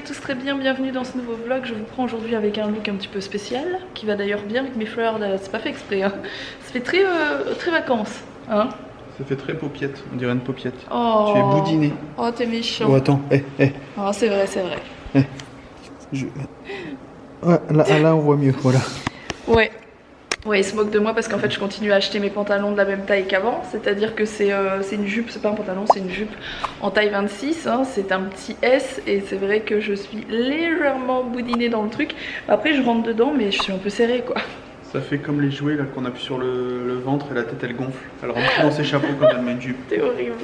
tous très bien, bienvenue dans ce nouveau vlog. Je vous prends aujourd'hui avec un look un petit peu spécial qui va d'ailleurs bien avec mes fleurs, c'est pas fait exprès hein. Ça fait très, très vacances hein. Ça fait très paupiette, on dirait une paupiette. Oh. Tu es boudiné. Oh t'es méchant. Oh attends, Oh c'est vrai, c'est vrai. Ouais, là on voit mieux, voilà. Ouais. Ouais, il se moque de moi parce qu'en fait je continue à acheter mes pantalons de la même taille qu'avant. C'est-à-dire que c'est une jupe, c'est pas un pantalon, c'est une jupe en taille 26 hein. C'est un petit S et c'est vrai que je suis légèrement boudinée dans le truc. Après je rentre dedans mais je suis un peu serrée quoi. Ça fait comme les jouets là qu'on appuie sur le ventre et la tête elle gonfle. Elle rentre dans ses chapeaux quand elle met une jupe. C'est horrible.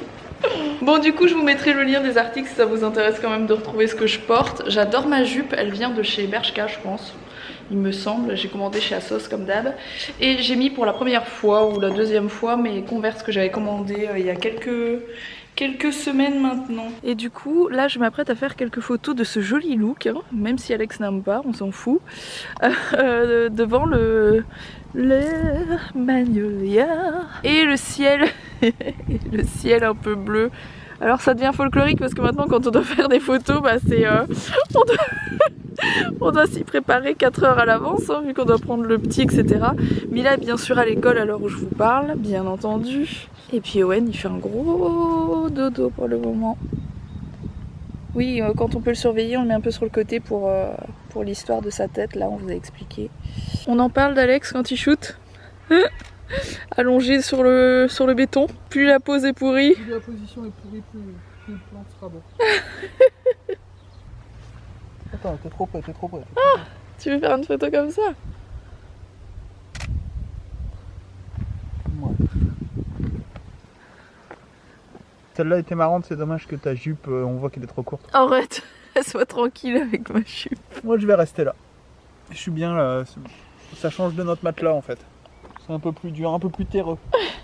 Bon du coup je vous mettrai le lien des articles si ça vous intéresse quand même de retrouver ce que je porte. J'adore ma jupe, elle vient de chez Bershka je pense. Il me semble, j'ai commandé chez Asos comme d'hab. Et j'ai mis pour la première fois ou la deuxième fois mes Converse que j'avais commandé il y a quelques semaines maintenant. Et du coup là je m'apprête à faire quelques photos de ce joli look hein, même si Alex n'aime pas, on s'en fout, devant le magnolia et le ciel le ciel un peu bleu. Alors ça devient folklorique parce que maintenant quand on doit faire des photos bah c'est on doit s'y préparer 4 heures à l'avance hein, vu qu'on doit prendre le petit etc. Mila est bien sûr à l'école à l'heure où je vous parle bien entendu. Et puis Owen il fait un gros dodo pour le moment. Oui quand on peut le surveiller on le met un peu sur le côté pour l'histoire de sa tête là on vous a expliqué. On en parle d'Alex quand il shoot. Allongé sur le béton. Plus la pose est pourrie. Plus la position est pourrie, plus le plan sera bon. Attends, t'es trop près, t'es trop près. Ah, tu veux faire une photo comme ça? Ouais. Celle-là était marrante, c'est dommage que ta jupe, on voit qu'elle est trop courte. Arrête, sois tranquille avec ma jupe. Moi je vais rester là. Je suis bien là, ça change de notre matelas en fait. C'est un peu plus dur, un peu plus terreux.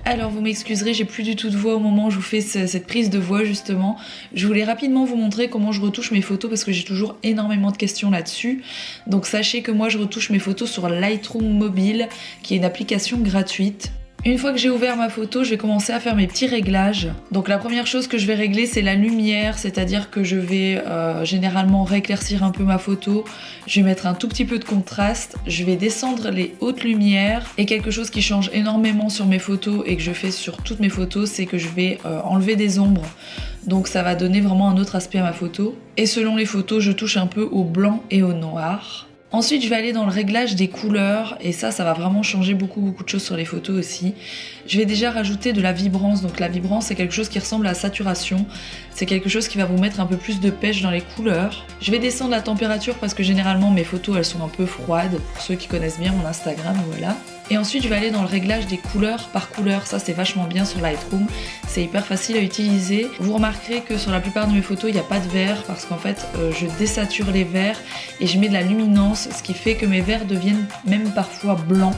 Alors vous m'excuserez, j'ai plus du tout de voix au moment où je vous fais cette prise de voix justement. Je voulais rapidement vous montrer comment je retouche mes photos parce que j'ai toujours énormément de questions là-dessus. Donc sachez que moi je retouche mes photos sur Lightroom mobile qui est une application gratuite. Une fois que j'ai ouvert ma photo, je vais commencer à faire mes petits réglages. Donc la première chose que je vais régler c'est la lumière, c'est-à-dire que je vais généralement rééclaircir un peu ma photo. Je vais mettre un tout petit peu de contraste, je vais descendre les hautes lumières. Et quelque chose qui change énormément sur mes photos et que je fais sur toutes mes photos, c'est que je vais enlever des ombres. Donc ça va donner vraiment un autre aspect à ma photo. Et selon les photos, je touche un peu au blanc et au noir. Ensuite je vais aller dans le réglage des couleurs et ça va vraiment changer beaucoup de choses sur les photos aussi. Je vais déjà rajouter de la vibrance, donc la vibrance c'est quelque chose qui ressemble à la saturation, c'est quelque chose qui va vous mettre un peu plus de pêche dans les couleurs. Je vais descendre la température parce que généralement mes photos elles sont un peu froides, pour ceux qui connaissent bien mon Instagram, voilà. Et ensuite je vais aller dans le réglage des couleurs par couleur, ça c'est vachement bien sur Lightroom, c'est hyper facile à utiliser. Vous remarquerez que sur la plupart de mes photos il n'y a pas de vert parce qu'en fait je désature les verts et je mets de la luminance, ce qui fait que mes verts deviennent même parfois blancs.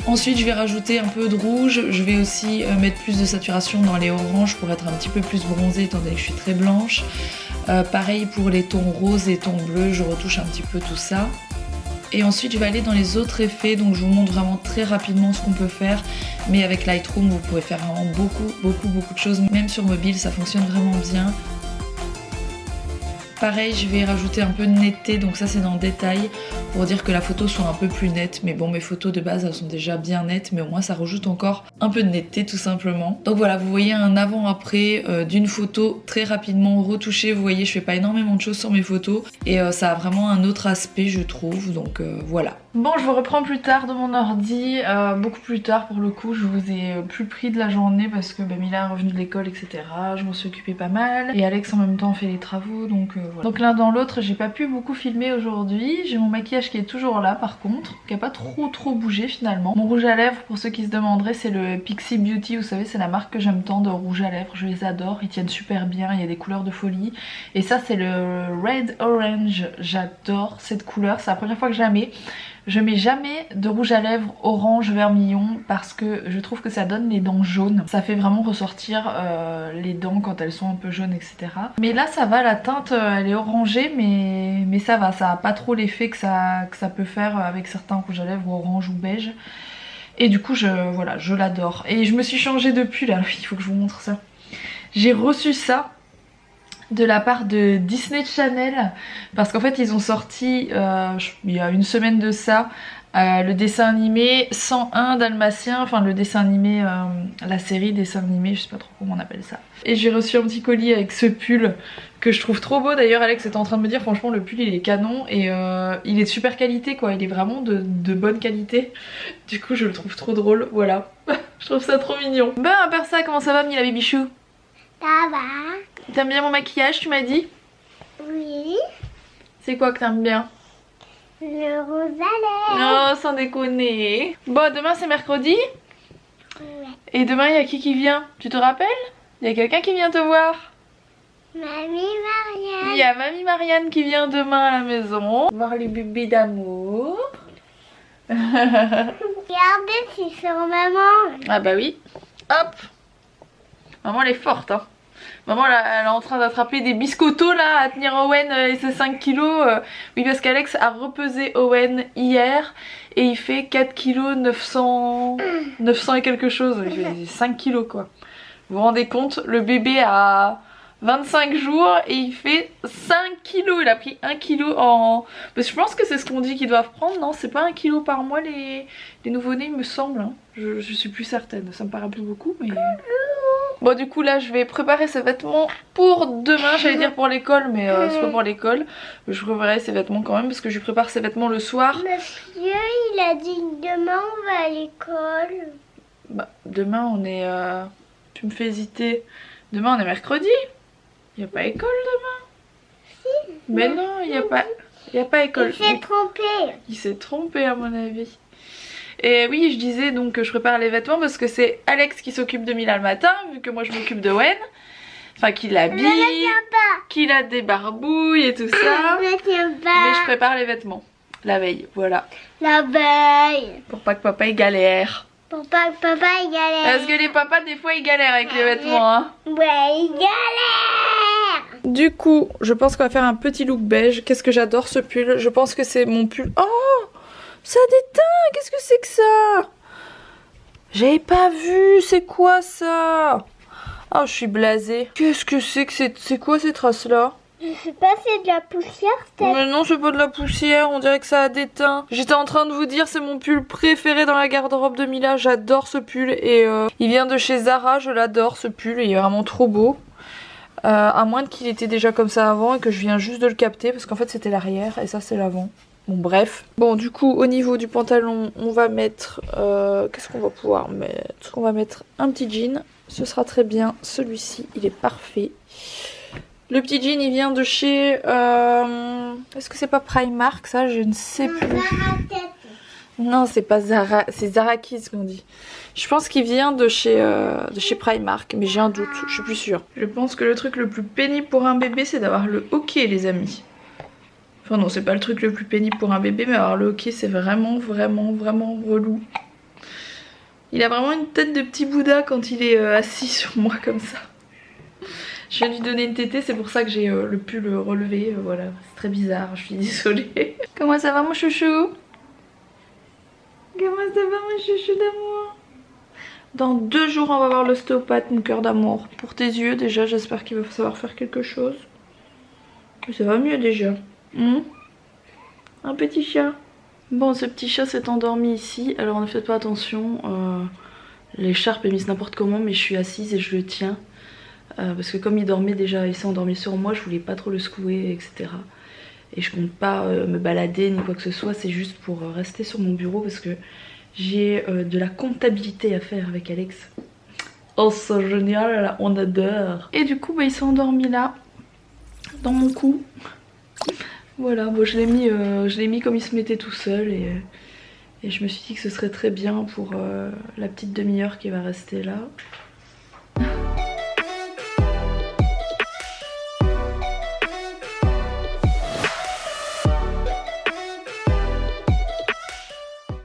Ensuite je vais rajouter un peu de rouge, je vais aussi mettre plus de saturation dans les oranges pour être un petit peu plus bronzée étant donné que je suis très blanche. Pareil pour les tons roses et tons bleus, je retouche un petit peu tout ça. Et ensuite je vais aller dans les autres effets, donc je vous montre vraiment très rapidement ce qu'on peut faire. Mais avec Lightroom vous pouvez faire vraiment beaucoup de choses, même sur mobile ça fonctionne vraiment bien. Pareil, je vais rajouter un peu de netteté, donc ça c'est dans le détail, pour dire que la photo soit un peu plus nette. Mais bon, mes photos de base elles sont déjà bien nettes, mais au moins ça rajoute encore un peu de netteté tout simplement. Donc voilà, vous voyez un avant-après d'une photo très rapidement retouchée. Vous voyez, je fais pas énormément de choses sur mes photos et ça a vraiment un autre aspect je trouve, donc voilà. Bon, je vous reprends plus tard de mon ordi, beaucoup plus tard pour le coup, je vous ai plus pris de la journée parce que Mila est revenue de l'école etc. Je m'en suis occupée pas mal et Alex en même temps fait les travaux donc voilà. Donc l'un dans l'autre j'ai pas pu beaucoup filmer aujourd'hui, j'ai mon maquillage qui est toujours là par contre, qui a pas trop bougé finalement. Mon rouge à lèvres pour ceux qui se demanderaient c'est le Pixie Beauty, vous savez c'est la marque que j'aime tant de rouge à lèvres, je les adore, ils tiennent super bien, il y a des couleurs de folie. Et ça c'est le Red Orange, j'adore cette couleur, c'est la première fois que je la mets. Je mets jamais de rouge à lèvres orange vermillon parce que je trouve que ça donne les dents jaunes. Ça fait vraiment ressortir les dents quand elles sont un peu jaunes etc. Mais là ça va, la teinte elle est orangée mais ça va, ça a pas trop l'effet que ça peut faire avec certains rouges à lèvres orange ou beige. Et du coup voilà, je l'adore. Et je me suis changée depuis là, il faut que je vous montre ça. J'ai reçu ça. de la part de Disney Channel, parce qu'en fait ils ont sorti il y a une semaine de ça le dessin animé 101 Dalmatien, enfin le dessin animé, la série dessin animé, je sais pas trop comment on appelle ça. Et j'ai reçu un petit colis avec ce pull que je trouve trop beau. D'ailleurs Alex était en train de me dire franchement le pull il est canon et il est de super qualité quoi, il est vraiment de bonne qualité. Du coup je le trouve trop drôle, voilà. Je trouve ça trop mignon. Ben à part ça, comment ça va Mila Bibichou? Ça va? T'aimes bien mon maquillage tu m'as dit? Oui. C'est quoi que t'aimes bien? Le rouge à lèvres. Oh sans déconner. Bon demain c'est mercredi. Ouais. Et demain il y a qui vient? Tu te rappelles? Il y a quelqu'un qui vient te voir. Mamie Marianne. Il y a mamie Marianne qui vient demain à la maison. Voir les bébés d'amour. Regardez, c'est sur maman. Ah bah oui. Hop. Maman elle est forte hein. Maman elle est en train d'attraper des biscottos là à tenir Owen et ses 5 kilos. Oui parce qu'Alex a repesé Owen hier et il fait 4 kilos 900 et quelque chose. Il fait 5 kilos quoi. Vous vous rendez compte, le bébé a 25 jours et il fait 5 kilos. Il a pris 1 kilo en... Parce que je pense que c'est ce qu'on dit qu'ils doivent prendre, non? C'est pas 1 kilo par mois les nouveau-nés il me semble hein. Je suis plus certaine, ça me paraît plus beaucoup mais... Bon du coup là je vais préparer ses vêtements pour demain, j'allais dire pour l'école mais c'est pas pour l'école. Je préparerai ses vêtements quand même parce que je lui prépare ses vêtements le soir. Monsieur il a dit que demain on va à l'école. Bah demain on est... Tu me fais hésiter. Demain on est mercredi. Il n'y a pas école demain. Si. Mais non, il n'y a pas école. Il s'est trompé. Il s'est trompé à mon avis. Et oui, je disais donc que je prépare les vêtements parce que c'est Alex qui s'occupe de Mila le matin, vu que moi je m'occupe de Owen. Enfin, qui l'habille, qu'il a des barbouilles et tout ça. Ne tiens Mais pas. je prépare les vêtements la veille, voilà. La veille. Pour pas que papa il galère. Pour pas que papa il galère. Parce que les papas des fois ils galèrent avec les vêtements hein. Ouais, il galère. Du coup, je pense qu'on va faire un petit look beige. Qu'est-ce que j'adore ce pull. Je pense que c'est mon pull. Oh, ça déteint. Qu'est-ce que c'est que ça? J'avais pas vu. C'est quoi ça? Oh, je suis blasée. Qu'est-ce que c'est quoi ces traces-là? Je sais pas, c'est de la poussière peut-être. Mais non, c'est pas de la poussière. On dirait que ça a déteint. J'étais en train de vous dire, c'est mon pull préféré dans la garde-robe de Mila. J'adore ce pull. Et il vient de chez Zara. Je l'adore ce pull. Il est vraiment trop beau. À moins qu'il était déjà comme ça avant et que je viens juste de le capter parce qu'en fait c'était l'arrière et ça c'est l'avant. Bon bref. Bon du coup au niveau du pantalon on va mettre... qu'est-ce qu'on va pouvoir mettre? On va mettre un petit jean. Ce sera très bien. Celui-ci il est parfait. Le petit jean il vient de chez... est-ce que c'est pas Primark ça? Je ne sais plus. Non c'est pas Zara. C'est Zara Kids qu'on dit. Je pense qu'il vient de chez Primark, mais j'ai un doute, je suis plus sûre. Je pense que le truc le plus pénible pour un bébé, c'est d'avoir le hockey, les amis. Enfin non, c'est pas le truc le plus pénible pour un bébé, mais avoir le hockey, c'est vraiment relou. Il a vraiment une tête de petit Bouddha quand il est assis sur moi comme ça. Je viens de lui donner une tétée, c'est pour ça que j'ai le pull relevé, voilà. C'est très bizarre, je suis désolée. Comment ça va mon chouchou? Comment ça va mon chouchou d'amour? Dans 2 jours on va voir l'ostéopathe, mon cœur d'amour. Pour tes yeux déjà, j'espère qu'il va savoir faire quelque chose. Mais ça va mieux déjà. Un petit chat. Bon, ce petit chat s'est endormi ici. Alors ne faites pas attention. L'écharpe est mise n'importe comment, mais je suis assise et je le tiens. Parce que comme il dormait déjà, il s'est endormi sur moi, je voulais pas trop le secouer, etc. Et je compte pas me balader ni quoi que ce soit, c'est juste pour rester sur mon bureau parce que j'ai de la comptabilité à faire avec Alex. Oh c'est génial, là, on adore. Et du coup bah, il s'est endormi là, dans mon cou. Voilà, bon, je l'ai mis comme il se mettait tout seul et je me suis dit que ce serait très bien pour la petite demi-heure qui va rester là.